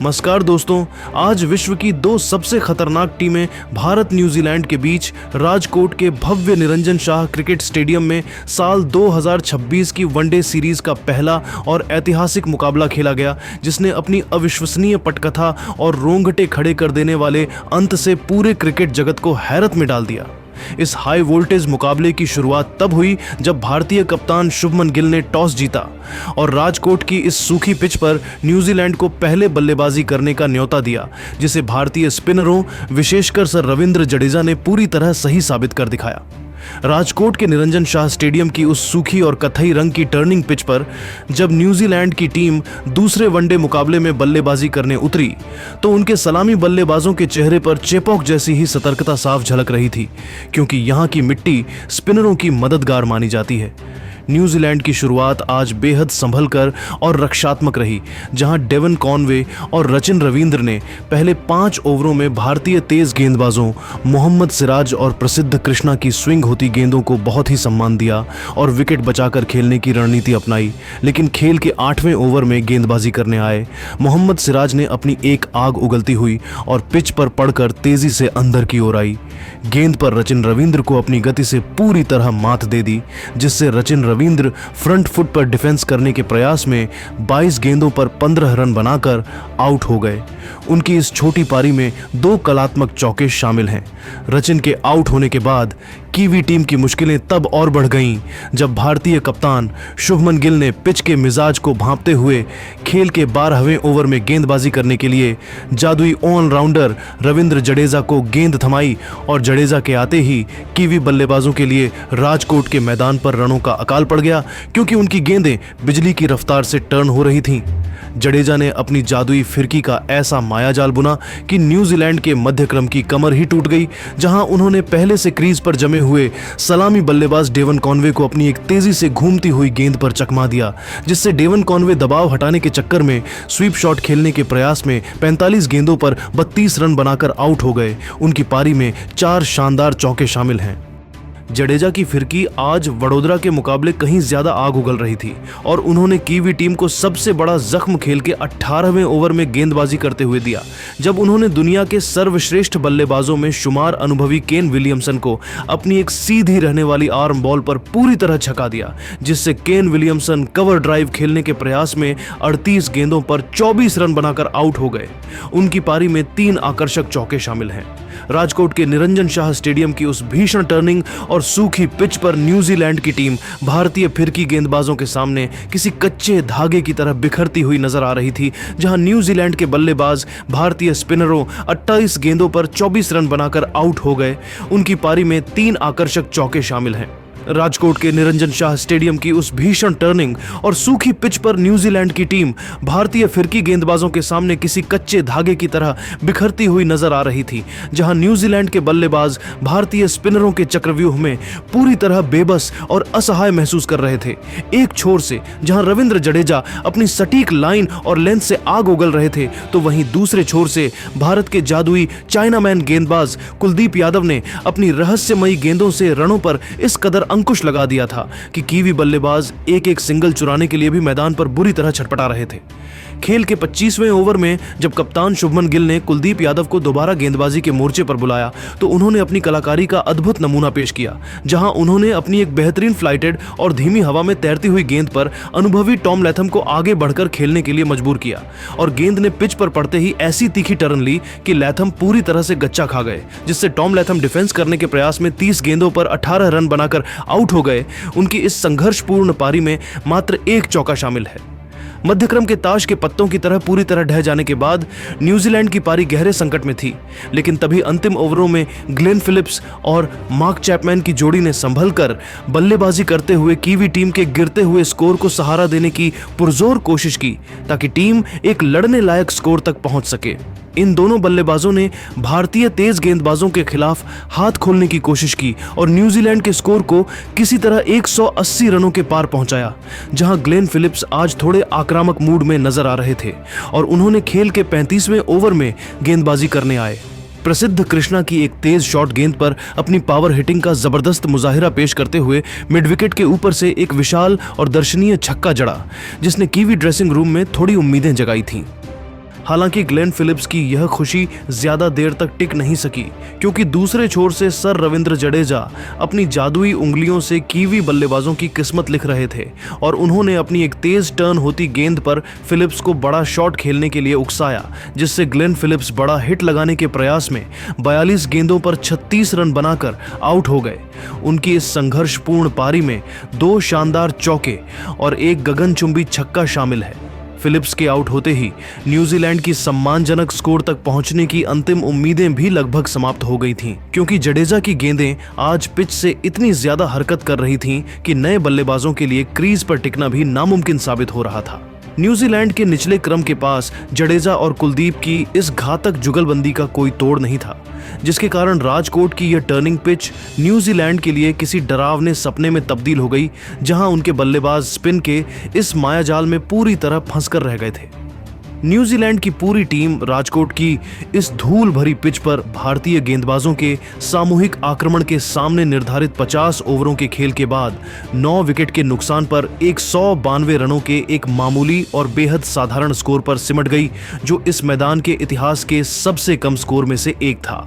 नमस्कार दोस्तों, आज विश्व की दो सबसे खतरनाक टीमें भारत न्यूजीलैंड के बीच राजकोट के भव्य निरंजन शाह क्रिकेट स्टेडियम में साल 2026 की वनडे सीरीज का पहला और ऐतिहासिक मुकाबला खेला गया, जिसने अपनी अविश्वसनीय पटकथा और रोंगटे खड़े कर देने वाले अंत से पूरे क्रिकेट जगत को हैरत में डाल दिया। इस हाई वोल्टेज मुकाबले की शुरुआत तब हुई जब भारतीय कप्तान शुभमन गिल ने टॉस जीता और राजकोट की इस सूखी पिच पर न्यूजीलैंड को पहले बल्लेबाजी करने का न्योता दिया, जिसे भारतीय स्पिनरों विशेषकर सर रविंद्र जडेजा ने पूरी तरह सही साबित कर दिखाया। राजकोट के निरंजन शाह स्टेडियम की उस सूखी और कथई रंग की टर्निंग पिच पर जब न्यूजीलैंड की टीम दूसरे वनडे मुकाबले में बल्लेबाजी करने उतरी तो उनके सलामी बल्लेबाजों के चेहरे पर चेपॉक जैसी ही सतर्कता साफ झलक रही थी, क्योंकि यहां की मिट्टी स्पिनरों की मददगार मानी जाती है। न्यूजीलैंड की शुरुआत आज बेहद संभलकर और रक्षात्मक रही, जहां डेवन कॉनवे और रचिन रविंद्र ने पहले 5 ओवरों में भारतीय तेज गेंदबाजों मोहम्मद सिराज और प्रसिद्ध कृष्णा की स्विंग होती गेंदों को बहुत ही सम्मान दिया और विकेट बचाकर खेलने की रणनीति अपनाई। लेकिन खेल के 8वें ओवर में गेंदबाजी करने आए मोहम्मद सिराज ने अपनी एक आग उगलती हुई और पिच पर पड़कर तेजी से अंदर की ओर आई। गेंद पर रचिन रविंद्र को अपनी गति से पूरी तरह मात दे दी, जिससे रचिन रविंद्र फ्रंट फुट पर डिफेंस करने के प्रयास में 22 गेंदों पर 15 रन बनाकर आउट हो गए। उनकी इस छोटी पारी में 2 कलात्मक चौके शामिल हैं। रचिन के आउट होने के बाद कीवी टीम की मुश्किलें तब और बढ़ गईं जब भारतीय कप्तान शुभमन गिल ने पिच के मिजाज को भांपते हुए खेल के 12वें ओवर में गेंदबाजी करने के लिए जादुई ऑलराउंडर रविंद्र जडेजा को गेंद थमाई और जडेजा के आते ही कीवी बल्लेबाजों के लिए राजकोट के मैदान पर रनों का अकाल पड़ गया, क्योंकि उनकी गेंदें बिजली की रफ्तार से टर्न हो रही थीं। जडेजा ने अपनी जादुई फिरकी का ऐसा मायाजाल बुना कि न्यूजीलैंड के मध्यक्रम की कमर ही टूट गई, जहां उन्होंने पहले से क्रीज पर जमे हुए सलामी बल्लेबाज डेवन कॉनवे को अपनी एक तेजी से घूमती हुई गेंद पर चकमा दिया, जिससे डेवन कॉनवे दबाव हटाने के चक्कर में स्वीप शॉट खेलने के प्रयास में 45 गेंदों पर 32 रन बनाकर आउट हो गए। उनकी पारी में 4 शानदार चौके शामिल हैं। जडेजा की फिरकी आज वडोदरा के मुकाबले कहीं ज्यादा आग उगल रही थी और उन्होंने कीवी टीम को सबसे बड़ा जख्म खेल के 18वें ओवर में गेंदबाजी करते हुए दिया, जब उन्होंने दुनिया के सर्वश्रेष्ठ बल्लेबाजों में शुमार अनुभवी केन विलियमसन को अपनी एक सीधी रहने वाली आर्म बॉल पर पूरी तरह छका दिया, जिससे केन विलियमसन कवर ड्राइव खेलने के प्रयास में 38 गेंदों पर 24 रन बनाकर आउट हो गए। उनकी पारी में 3 आकर्षक चौके शामिल हैं। राजकोट के निरंजन शाह स्टेडियम की उस भीषण टर्निंग और सूखी पिच पर न्यूजीलैंड की टीम भारतीय फिरकी गेंदबाजों के सामने किसी कच्चे धागे की तरह बिखरती हुई नजर आ रही थी, जहां न्यूजीलैंड के बल्लेबाज भारतीय स्पिनरों 28 गेंदों पर 24 रन बनाकर आउट हो गए। उनकी पारी में 3 आकर्षक चौके शामिल हैं। राजकोट के निरंजन शाह स्टेडियम की उस भीषण टर्निंग और सूखी पिच पर न्यूजीलैंड की टीम भारतीय फिरकी गेंदबाजों के सामने किसी कच्चे धागे की तरह बिखरती हुई नजर आ रही थी, जहां न्यूजीलैंड के बल्लेबाज भारतीय स्पिनरों के चक्रव्यूह में पूरी तरह बेबस और असहाय महसूस कर रहे थे। एक छोर से जहां रविंद्र जडेजा अपनी सटीक लाइन और लेंथ से आग उगल रहे थे, तो वहीं दूसरे छोर से भारत के जादुई चाइनामैन गेंदबाज कुलदीप यादव ने अपनी रहस्यमयी गेंदों से रनों पर इस कदर अंकुश लगा दिया था कि कीवी बल्लेबाज एक सिंगल चुराने के लिए भी मैदान पर बुरी तरह छटपटा रहे थे। खेल के 25वें ओवर में जब कप्तान शुभमन गिल ने कुलदीप यादव को दोबारा गेंदबाजी के मोर्चे पर बुलाया तो उन्होंने अपनी कलाकारी का अद्भुत नमूना पेश किया, जहां उन्होंने अपनी एक बेहतरीन फ्लाइटेड और धीमी हवा में तैरती हुई गेंद पर अनुभवी टॉम लैथम को आगे बढ़कर खेलने के लिए मजबूर किया और गेंद ने पिच पर पड़ते ही ऐसी तीखी टर्न ली कि लैथम पूरी तरह से गच्चा खा गए, जिससे टॉम लैथम डिफेंस करने के प्रयास में 30 गेंदों पर 18 रन बनाकर आउट हो गए। उनकी इस संघर्षपूर्ण पारी में मात्र 1 चौका शामिल है। मध्यक्रम के ताश के पत्तों की तरह पूरी तरह ढह जाने के बाद न्यूजीलैंड की पारी गहरे संकट में थी, लेकिन तभी अंतिम ओवरों में ग्लेन फिलिप्स और मार्क चैपमैन की जोड़ी ने संभल कर बल्लेबाजी करते हुए कीवी टीम के गिरते हुए स्कोर को सहारा देने की पुरजोर कोशिश की, ताकि टीम एक लड़ने लायक स्कोर तक पहुंच सके। इन दोनों बल्लेबाजों ने भारतीय तेज गेंदबाजों के खिलाफ हाथ खोलने की कोशिश की और न्यूजीलैंड के स्कोर को किसी तरह 180 रनों के पार पहुंचाया, जहां ग्लेन फिलिप्स आज थोड़े आक्रामक मूड में नजर आ रहे थे और उन्होंने खेल के 35वें ओवर में गेंदबाजी करने आए। प्रसिद्ध कृष्णा की एक तेज शॉट गेंद पर अपनी पावर हिटिंग का जबरदस्त मुजाहिरा पेश करते हुए मिड विकेट के ऊपर से एक विशाल और दर्शनीय छक्का जड़ा, जिसने कीवी ड्रेसिंग रूम में थोड़ी उम्मीदें जगाई थीं। हालांकि ग्लेन फिलिप्स की यह खुशी ज्यादा देर तक टिक नहीं सकी, क्योंकि दूसरे छोर से सर रविंद्र जडेजा अपनी जादुई उंगलियों से कीवी बल्लेबाजों की किस्मत लिख रहे थे और उन्होंने अपनी एक तेज टर्न होती गेंद पर फिलिप्स को बड़ा शॉट खेलने के लिए उकसाया, जिससे ग्लेन फिलिप्स बड़ा हिट लगाने के प्रयास में 42 गेंदों पर 36 रन बनाकर आउट हो गए। उनकी इस संघर्षपूर्ण पारी में 2 शानदार चौके और एक गगनचुंबी छक्का शामिल है। फिलिप्स के आउट होते ही न्यूजीलैंड की सम्मानजनक स्कोर तक पहुंचने की अंतिम उम्मीदें भी लगभग समाप्त हो गई थीं, क्योंकि जडेजा की गेंदें आज पिच से इतनी ज्यादा हरकत कर रही थीं कि नए बल्लेबाजों के लिए क्रीज पर टिकना भी नामुमकिन साबित हो रहा था। न्यूजीलैंड के निचले क्रम के पास जडेजा और कुलदीप की इस घातक जुगलबंदी का कोई तोड़ नहीं था, जिसके कारण राजकोट की यह टर्निंग पिच न्यूजीलैंड के लिए किसी डरावने सपने में तब्दील हो गई, जहां उनके बल्लेबाज स्पिन के इस मायाजाल में पूरी तरह फंसकर रह गए थे। न्यूजीलैंड की पूरी टीम राजकोट की इस धूल भरी पिच पर भारतीय गेंदबाजों के सामूहिक आक्रमण के सामने निर्धारित 50 ओवरों के खेल के बाद 9 विकेट के नुकसान पर 192 रनों के एक मामूली और बेहद साधारण स्कोर पर सिमट गई, जो इस मैदान के इतिहास के सबसे कम स्कोर में से एक था।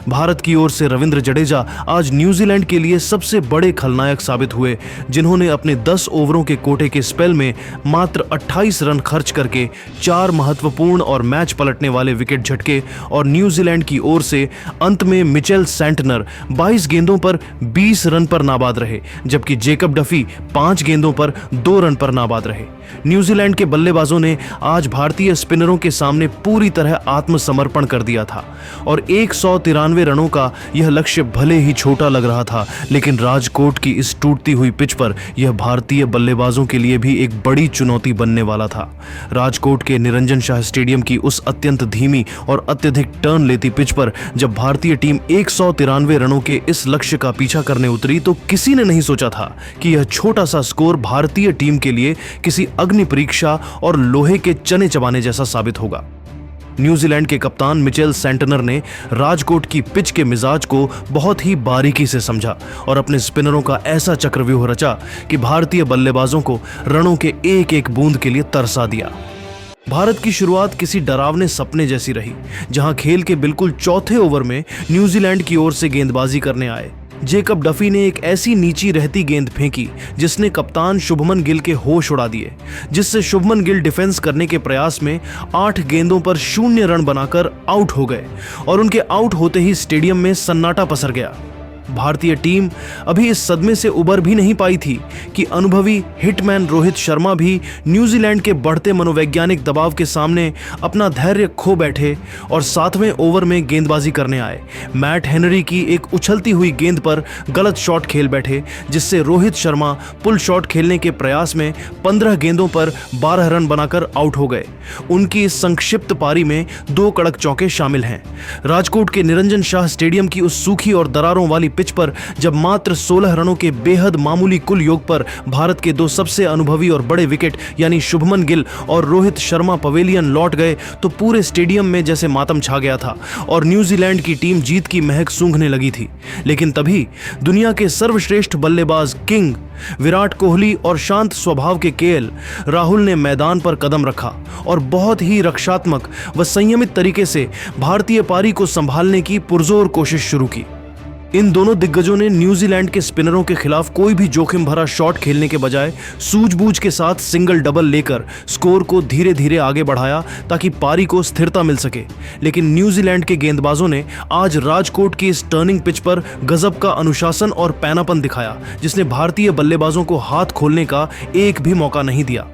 भारत की ओर से रविंद्र जडेजा आज न्यूजीलैंड के लिए सबसे बड़े खलनायक साबित हुए, जिन्होंने अपने 10 ओवरों के कोटे के स्पेल में मात्र 28 रन खर्च करके 4 महत्वपूर्ण और मैच पलटने वाले विकेट झटके और न्यूजीलैंड की ओर से अंत में मिचेल सैंटनर 22 गेंदों पर 20 रन पर नाबाद रहे, जबकि जेकब डफी 5 गेंदों पर 2 रन पर नाबाद रहे। न्यूजीलैंड के बल्लेबाजों ने आज भारतीय स्पिनरों के सामने पूरी तरह आत्मसमर्पण कर दिया था और 193 रनों का यह लक्ष्य भले ही छोटा लग रहा था, लेकिन राजकोट की इस टूटती हुई पिच पर यह भारतीय बल्लेबाजों के लिए भी एक बड़ी चुनौती बनने वाला था। राजकोट के निरंजन शाह स्टेडियम की उस अत्यंत धीमी और अत्यधिक टर्न लेती पिच पर जब भारतीय टीम 193 रनों के इस लक्ष्य का पीछा करने उतरी, तो किसी ने नहीं सोचा था कि यह छोटा सा स्कोर भारतीय टीम के लिए किसी अग्नि परीक्षा और लोहे के चने चबाने जैसा साबित होगा। न्यूजीलैंड के कप्तान मिचेल सैंटनर ने राजकोट की पिच के मिजाज को बहुत ही बारीकी से समझा और अपने स्पिनरों का ऐसा चक्रव्यूह रचा कि भारतीय बल्लेबाजों को रनों के एक एक बूंद के लिए तरसा दिया। भारत की शुरुआत किसी डरावने सपने जैसी रही, जहां खेल के बिल्कुल चौथे ओवर में न्यूजीलैंड की ओर से गेंदबाजी करने आए जेकब डफी ने एक ऐसी नीची रहती गेंद फेंकी जिसने कप्तान शुभमन गिल के होश उड़ा दिए, जिससे शुभमन गिल डिफेंस करने के प्रयास में 8 गेंदों पर 0 रन बनाकर आउट हो गए और उनके आउट होते ही स्टेडियम में सन्नाटा पसर गया। भारतीय टीम अभी इस सदमे से उबर भी नहीं पाई थी कि अनुभवी हिटमैन रोहित शर्मा भी न्यूजीलैंड के बढ़ते मनोवैज्ञानिक दबाव के सामने अपना धैर्य खो बैठे और 7वें ओवर में गेंदबाजी करने आए। मैट हेनरी की एक उछलती हुई गेंद पर गलत शॉट खेल बैठे, जिससे रोहित शर्मा पुल शॉट खेलने के प्रयास में 15 गेंदों पर 12 रन बनाकर आउट हो गए। उनकी इस संक्षिप्त पारी में 2 कड़क चौके शामिल हैं। राजकोट के निरंजन शाह स्टेडियम की उस सूखी और दरारों वाली पिच पर जब मात्र 16 रनों के बेहद मामूली कुल योग पर भारत के 2 सबसे अनुभवी और बड़े विकेट यानी शुभमन गिल और रोहित शर्मा पवेलियन लौट गए, तो पूरे स्टेडियम में जैसे मातम छा गया था और न्यूजीलैंड की टीम जीत की महक सूंघने लगी थी। लेकिन तभी दुनिया के सर्वश्रेष्ठ बल्लेबाज किंग विराट कोहली और शांत स्वभाव के केएल राहुल ने मैदान पर कदम रखा और बहुत ही रक्षात्मक व संयमित तरीके से भारतीय पारी को संभालने की पुरजोर कोशिश शुरू की। इन दोनों दिग्गजों ने न्यूजीलैंड के स्पिनरों के खिलाफ कोई भी जोखिम भरा शॉट खेलने के बजाय सूझबूझ के साथ सिंगल डबल लेकर स्कोर को धीरे धीरे आगे बढ़ाया ताकि पारी को स्थिरता मिल सके। लेकिन न्यूजीलैंड के गेंदबाजों ने आज राजकोट की इस टर्निंग पिच पर गजब का अनुशासन और पैनापन दिखाया, जिसने भारतीय बल्लेबाजों को हाथ खोलने का एक भी मौका नहीं दिया।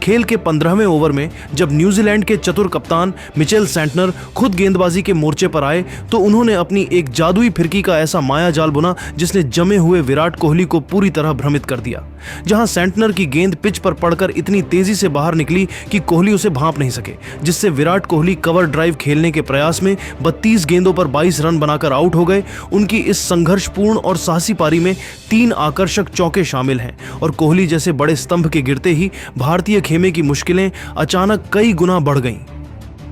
खेल के 15वें ओवर में जब न्यूजीलैंड के चतुर कप्तान मिचेल सैंटनर खुद गेंदबाजी के मोर्चे पर आए, तो उन्होंने अपनी एक जादुई फिरकी का ऐसा माया जाल बुना जिसने जमे हुए विराट कोहली को पूरी तरह भ्रमित कर दिया। जहां सैंटनर की गेंद पिच पर पड़कर इतनी तेजी से बाहर निकली कि कोहली उसे भांप नहीं सके, जिससे विराट कोहली कवर ड्राइव खेलने के प्रयास में 32 गेंदों पर 22 रन बनाकर आउट हो गए। उनकी इस संघर्षपूर्ण और साहसी पारी में 3 आकर्षक चौके शामिल हैं और कोहली जैसे बड़े स्तंभ के गिरते ही भारतीय खेमे की मुश्किलें अचानक कई गुना बढ़ गईं।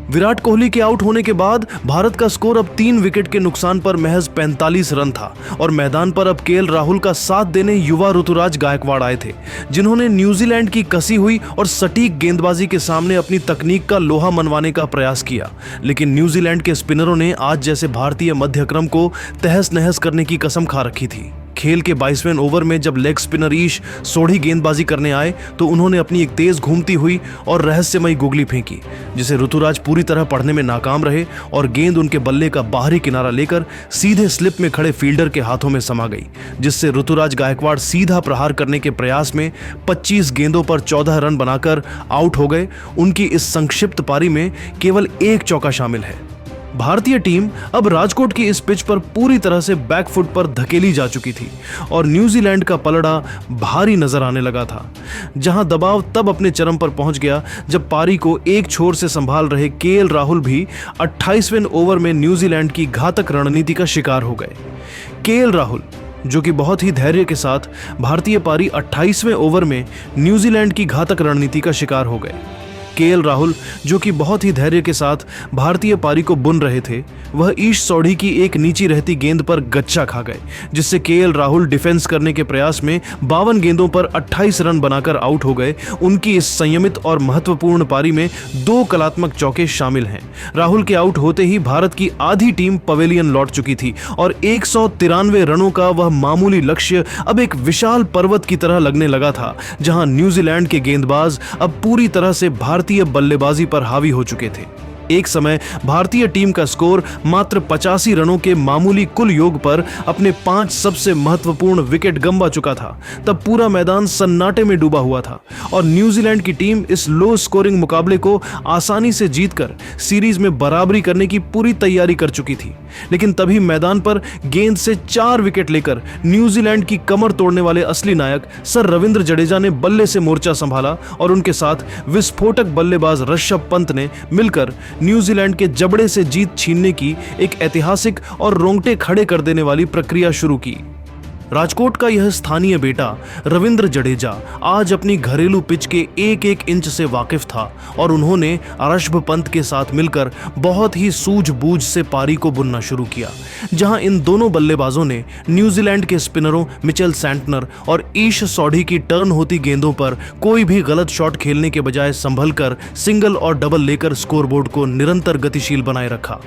विराट कोहली के आउट होने के बाद भारत का स्कोर अब 3 विकेट के नुकसान पर महज 45 रन था और मैदान पर अब केएल राहुल का साथ देने युवा ऋतुराज गायकवाड़ आए थे, जिन्होंने न्यूजीलैंड की कसी हुई और सटीक गेंदबाजी के सामने अपनी तकनीक का लोहा मनवाने का प्रयास किया। लेकिन न्यूजीलैंड के स्पिनरों ने आज जैसे भारतीय मध्यक्रम को तहस नहस करने की कसम खा रखी थी। खेल के 22वें ओवर में जब लेग स्पिनर ईश सोढ़ी गेंदबाजी करने आए तो उन्होंने अपनी एक तेज घूमती हुई और रहस्यमयी गुगली फेंकी, जिसे ऋतुराज पूरी तरह पढ़ने में नाकाम रहे और गेंद उनके बल्ले का बाहरी किनारा लेकर सीधे स्लिप में खड़े फील्डर के हाथों में समा गई, जिससे ऋतुराज गायकवाड़ सीधा प्रहार करने के प्रयास में 25 गेंदों पर 14 रन बनाकर आउट हो गए। उनकी इस संक्षिप्त पारी में केवल एक चौका शामिल है। भारतीय टीम अब राजकोट की इस पिच पर पूरी तरह से बैकफुट पर धकेली जा चुकी थी और न्यूजीलैंड का पलड़ा भारी नजर आने लगा था, जहां दबाव तब अपने चरम पर पहुंच गया जब पारी को एक छोर से संभाल रहे केएल राहुल भी 28वें ओवर में न्यूजीलैंड की घातक रणनीति का शिकार हो गए। केएल राहुल, जो कि बहुत ही धैर्य के साथ भारतीय पारी 28वें ओवर में न्यूजीलैंड की घातक रणनीति का शिकार हो गए। केएल राहुल, जो कि बहुत ही धैर्य के साथ भारतीय पारी को बुन रहे थे, वह ईश सोढ़ी की एक नीची रहती गेंद पर गच्चा खा गए, जिससे केएल राहुल डिफेंस करने के प्रयास में 52 गेंदों पर 28 रन बनाकर आउट हो गए। उनकी इस संयमित और महत्वपूर्ण पारी में 2 कलात्मक चौके शामिल हैं। राहुल के आउट होते ही भारत की आधी टीम पवेलियन लौट चुकी थी और 193 रनों का वह मामूली लक्ष्य अब एक विशाल पर्वत की तरह लगने लगा था, जहां न्यूजीलैंड के गेंदबाज अब पूरी तरह से भारतीय बल्लेबाजी पर हावी हो चुके थे। एक समय भारतीय टीम का स्कोर मात्र 85 रनों के मामूली कुल योग पर अपने 5 सबसे महत्वपूर्ण विकेट गंवा चुका था। तब पूरा मैदान सन्नाटे में डूबा हुआ था और न्यूजीलैंड की टीम इस लो स्कोरिंग मुकाबले को आसानी से जीतकर सीरीज में बराबरी करने की पूरी तैयारी कर चुकी थी। लेकिन तभी मैदान पर गेंद से 4 विकेट लेकर न्यूजीलैंड की कमर तोड़ने वाले असली नायक सर रविंद्र जडेजा ने बल्ले से मोर्चा संभाला और उनके साथ विस्फोटक बल्लेबाज ऋषभ पंत ने मिलकर न्यूजीलैंड के जबड़े से जीत छीनने की एक ऐतिहासिक और रोंगटे खड़े कर देने वाली प्रक्रिया शुरू की। राजकोट का यह स्थानीय बेटा रविंद्र जडेजा आज अपनी घरेलू पिच के एक एक इंच से वाकिफ था और उन्होंने ऋषभ पंत के साथ मिलकर बहुत ही सूझबूझ से पारी को बुनना शुरू किया, जहां इन दोनों बल्लेबाजों ने न्यूजीलैंड के स्पिनरों मिचेल सैंटनर और ईश सोढ़ी की टर्न होती गेंदों पर कोई भी गलत शॉट खेलने के बजाय संभल कर सिंगल और डबल लेकर स्कोरबोर्ड को निरंतर गतिशील बनाए रखा।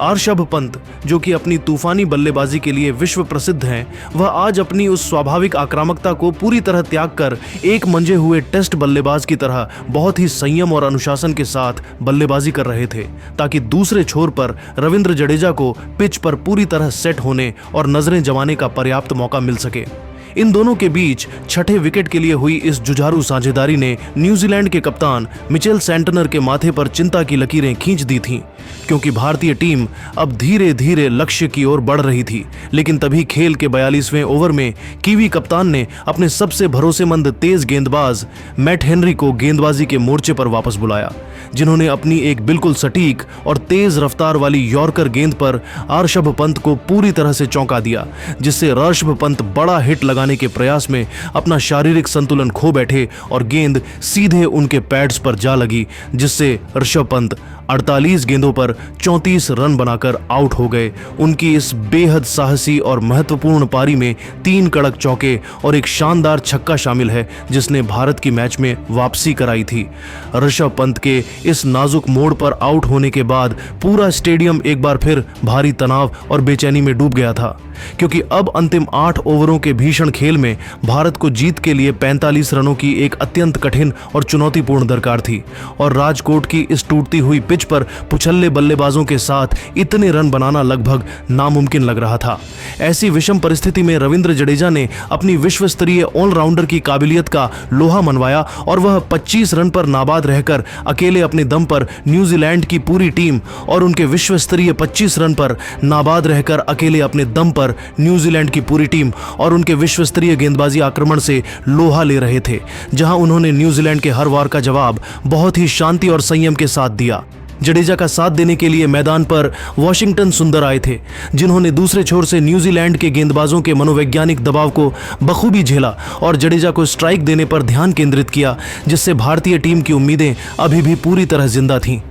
ऋषभ पंत, जो कि अपनी तूफानी बल्लेबाजी के लिए विश्व प्रसिद्ध हैं, वह आज अपनी उस स्वाभाविक आक्रामकता को पूरी तरह त्याग कर एक मंजे हुए टेस्ट बल्लेबाज की तरह बहुत ही संयम और अनुशासन के साथ बल्लेबाजी कर रहे थे, ताकि दूसरे छोर पर रविंद्र जडेजा को पिच पर पूरी तरह सेट होने और नजरें जमाने का पर्याप्त मौका मिल सके। इन दोनों के बीच छठे विकेट के लिए हुई इस जुझारू साझेदारी ने न्यूजीलैंड के कप्तान मिचेल सैंटनर के माथे पर चिंता की लकीरें खींच दी थीं, क्योंकि भारतीय टीम अब धीरे धीरे लक्ष्य की ओर बढ़ रही थी। लेकिन तभी खेल के 42वें ओवर में कीवी कप्तान ने अपने सबसे भरोसेमंद तेज गेंदबाज मैट हेनरी को गेंदबाजी के मोर्चे पर वापस बुलाया, जिन्होंने अपनी एक बिल्कुल सटीक और तेज रफ्तार वाली यॉर्कर गेंद पर ऋषभ पंत को पूरी तरह से चौंका दिया, जिससे ऋषभ पंत बड़ा हिट लगाने के प्रयास में अपना शारीरिक संतुलन खो बैठे और गेंद सीधे उनके पैड्स पर जा लगी, जिससे ऋषभ पंत 48 गेंदों पर 34 रन बनाकर आउट हो गए। उनकी इस बेहद साहसी और महत्वपूर्ण पारी में 3 कड़क चौके और एक शानदार छक्का शामिल है, जिसने भारत की मैच में वापसी कराई थी। ऋषभ पंत के इस नाजुक मोड़ पर आउट होने के बाद पूरा स्टेडियम एक बार फिर भारी तनाव और बेचैनी में डूब गया था, क्योंकि अब अंतिम 8 ओवरों के भीषण खेल में भारत को जीत के लिए 45 रनों की एक अत्यंत कठिन और चुनौतीपूर्ण दरकार थी और राजकोट की इस टूटती हुई पिच पर पुछल्ले बल्लेबाजों के साथ इतने रन बनाना लगभग नामुमकिन लग रहा था। ऐसी विषम परिस्थिति में रविंद्र जडेजा ने अपनी विश्व स्तरीय ऑलराउंडर की काबिलियत का लोहा मनवाया और वह 25 रन पर नाबाद रहकर अकेले अपने दम पर न्यूजीलैंड की पूरी टीम और उनके विश्व स्तरीय 25 रन पर नाबाद रहकर अकेले अपने दम पर न्यूजीलैंड की पूरी टीम और उनके विश्व स्तरीय गेंदबाजी आक्रमण से लोहा ले रहे थे, जहां उन्होंने न्यूजीलैंड के हर वार का जवाब बहुत ही शांति और संयम के साथ दिया। जडेजा का साथ देने के लिए मैदान पर वाशिंगटन सुंदर आए थे, जिन्होंने दूसरे छोर से न्यूजीलैंड के गेंदबाजों के मनोवैज्ञानिक दबाव को बखूबी झेला और जडेजा को स्ट्राइक देने पर ध्यान केंद्रित किया, जिससे भारतीय टीम की उम्मीदें अभी भी पूरी तरह जिंदा थीं।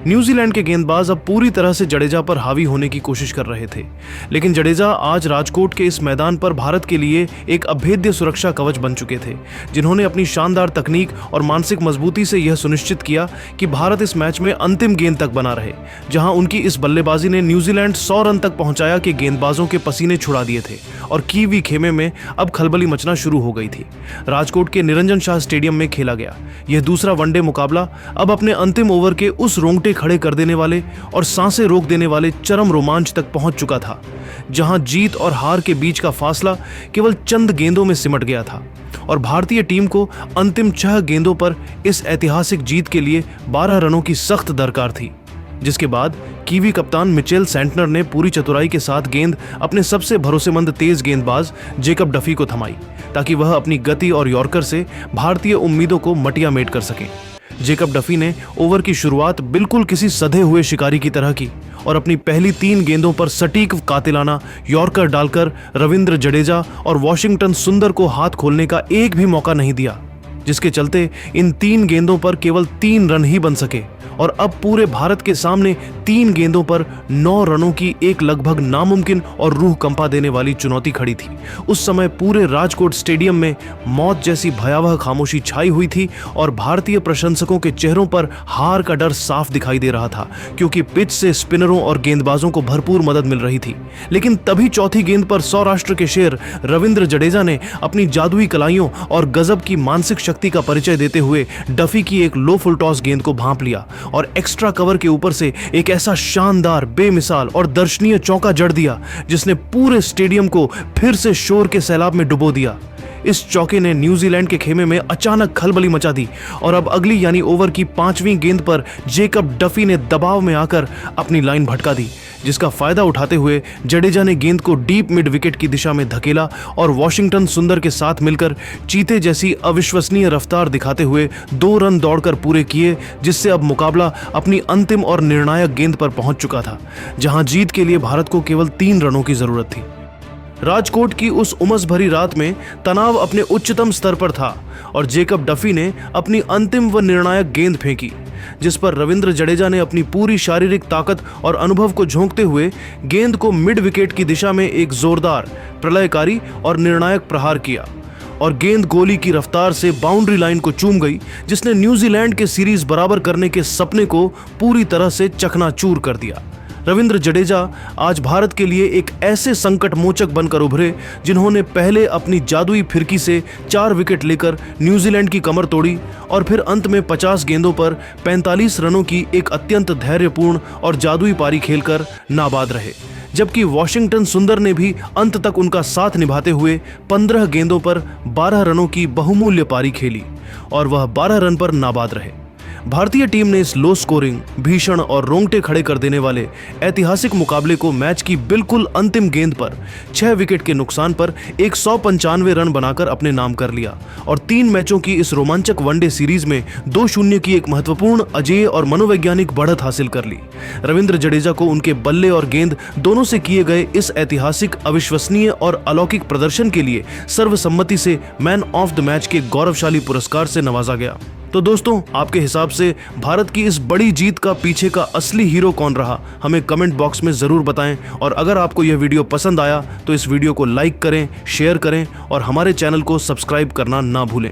न्यूजीलैंड के गेंदबाज अब पूरी तरह से जडेजा पर हावी होने की कोशिश कर रहे थे, लेकिन जडेजा आज राजकोट के इस मैदान पर भारत के लिए एक अभेद्य सुरक्षा कवच बन चुके थे, जिन्होंने अपनी शानदार तकनीक और मानसिक मजबूती से यह सुनिश्चित किया कि भारत इस मैच में अंतिम गेंद तक बना रहे, जहां उनकी इस बल्लेबाजी ने न्यूजीलैंड 100 रन तक पहुंचाया कि गेंदबाजों के पसीने छुड़ा दिए थे और कीवी खेमे में अब खलबली मचना शुरू हो गई थी। राजकोट के निरंजन शाह स्टेडियम में खेला गया यह दूसरा वनडे मुकाबला अब अपने अंतिम ओवर के उस रोंगटे खड़े कर देने वाले और सांसें रोक देने वाले चरम रोमांच तक पहुंच चुका था, जहां जीत और हार के बीच का फासला केवल चंद गेंदों में सिमट गया था और भारतीय टीम को अंतिम 6 गेंदों पर इस ऐतिहासिक जीत के लिए 12 रनों की सख्त दरकार थी, जिसके बाद कीवी कप्तान मिचेल सेंटनर ने पूरी चतुराई के साथ गेंद अपने सबसे भरोसेमंद तेज गेंदबाज जेकब डफी को थमाई, ताकि वह अपनी गति और यॉर्कर से भारतीय उम्मीदों को मटिया मेट कर सके। जेकब डफी ने ओवर की शुरुआत बिल्कुल किसी सधे हुए शिकारी की तरह की और अपनी पहली 3 गेंदों पर सटीक कातिलाना यॉर्कर डालकर रविंद्र जडेजा और वॉशिंगटन सुंदर को हाथ खोलने का एक भी मौका नहीं दिया, जिसके चलते इन 3 गेंदों पर केवल 3 रन ही बन सके और अब पूरे भारत के सामने 3 गेंदों पर 9 रनों की एक लगभग नामुमकिन और रूह कंपा देने वाली चुनौती खड़ी थी। उस समय पूरे राजकोट स्टेडियम में मौत जैसी भयावह खामोशी छाई हुई थी और भारतीय प्रशंसकों के चेहरों पर हार का डर साफ दिखाई दे रहा था, क्योंकि पिच से स्पिनरों और गेंदबाजों को भरपूर मदद मिल रही थी। लेकिन तभी चौथी गेंद पर सौराष्ट्र के शेर रविंद्र जडेजा ने अपनी जादुई कलाइयों और गजब की मानसिक शक्ति का परिचय देते हुए डफी की एक लो फुल टॉस गेंद को भांप लिया और एक्स्ट्रा कवर के ऊपर से एक ऐसा शानदार, बेमिसाल और दर्शनीय चौका जड़ दिया जिसने पूरे स्टेडियम को फिर से शोर के सैलाब में डुबो दिया। इस चौके ने न्यूजीलैंड के खेमे में अचानक खलबली मचा दी और अब अगली यानी ओवर की 5वीं गेंद पर जेकब डफी ने दबाव में आकर अपनी लाइन भटका दी, जिसका फायदा उठाते हुए जडेजा ने गेंद को डीप मिड विकेट की दिशा में धकेला और वॉशिंगटन सुंदर के साथ मिलकर चीते जैसी अविश्वसनीय रफ्तार दिखाते हुए 2 रन दौड़कर पूरे किए, जिससे अब मुकाबला अपनी अंतिम और निर्णायक गेंद पर पहुंच चुका था, जहां जीत के लिए भारत को केवल 3 रनों की जरूरत थी। राजकोट की उस उमस भरी रात में तनाव अपने उच्चतम स्तर पर था और जेकब डफी ने अपनी अंतिम व निर्णायक गेंद फेंकी, जिस पर रविंद्र जडेजा ने अपनी पूरी शारीरिक ताकत और अनुभव को झोंकते हुए गेंद को मिड विकेट की दिशा में एक जोरदार, प्रलयकारी और निर्णायक प्रहार किया और गेंद गोली की रफ्तार से बाउंड्री लाइन को चूम गई, जिसने न्यूजीलैंड के सीरीज बराबर करने के सपने को पूरी तरह से चकनाचूर कर दिया। रविंद्र जडेजा आज भारत के लिए एक ऐसे संकट मोचक बनकर उभरे जिन्होंने पहले अपनी जादुई फिरकी से 4 विकेट लेकर न्यूजीलैंड की कमर तोड़ी और फिर अंत में 50 गेंदों पर 45 रनों की एक अत्यंत धैर्यपूर्ण और जादुई पारी खेलकर नाबाद रहे, जबकि वॉशिंगटन सुंदर ने भी अंत तक उनका साथ निभाते हुए 15 गेंदों पर 12 रनों की बहुमूल्य पारी खेली और वह 12 रन पर नाबाद रहे। भारतीय टीम ने इस लो स्कोरिंग, भीषण और रोंगटे खड़े कर देने वाले ऐतिहासिक मुकाबले को मैच की बिल्कुल अंतिम गेंद पर 6 विकेट के नुकसान पर 195 रन बनाकर अपने नाम कर लिया और 3 मैचों की इस रोमांचक वनडे सीरीज में 2-0 की एक महत्वपूर्ण, अजेय और मनोवैज्ञानिक बढ़त हासिल कर ली। रविंद्र जडेजा को उनके बल्ले और गेंद दोनों से किए गए इस ऐतिहासिक, अविश्वसनीय और अलौकिक प्रदर्शन के लिए सर्वसम्मति से मैन ऑफ द मैच के गौरवशाली पुरस्कार से नवाजा गया। तो दोस्तों, आपके हिसाब से भारत की इस बड़ी जीत का पीछे का असली हीरो कौन रहा, हमें कमेंट बॉक्स में जरूर बताएं और अगर आपको यह वीडियो पसंद आया तो इस वीडियो को लाइक करें, शेयर करें और हमारे चैनल को सब्सक्राइब करना ना भूलें।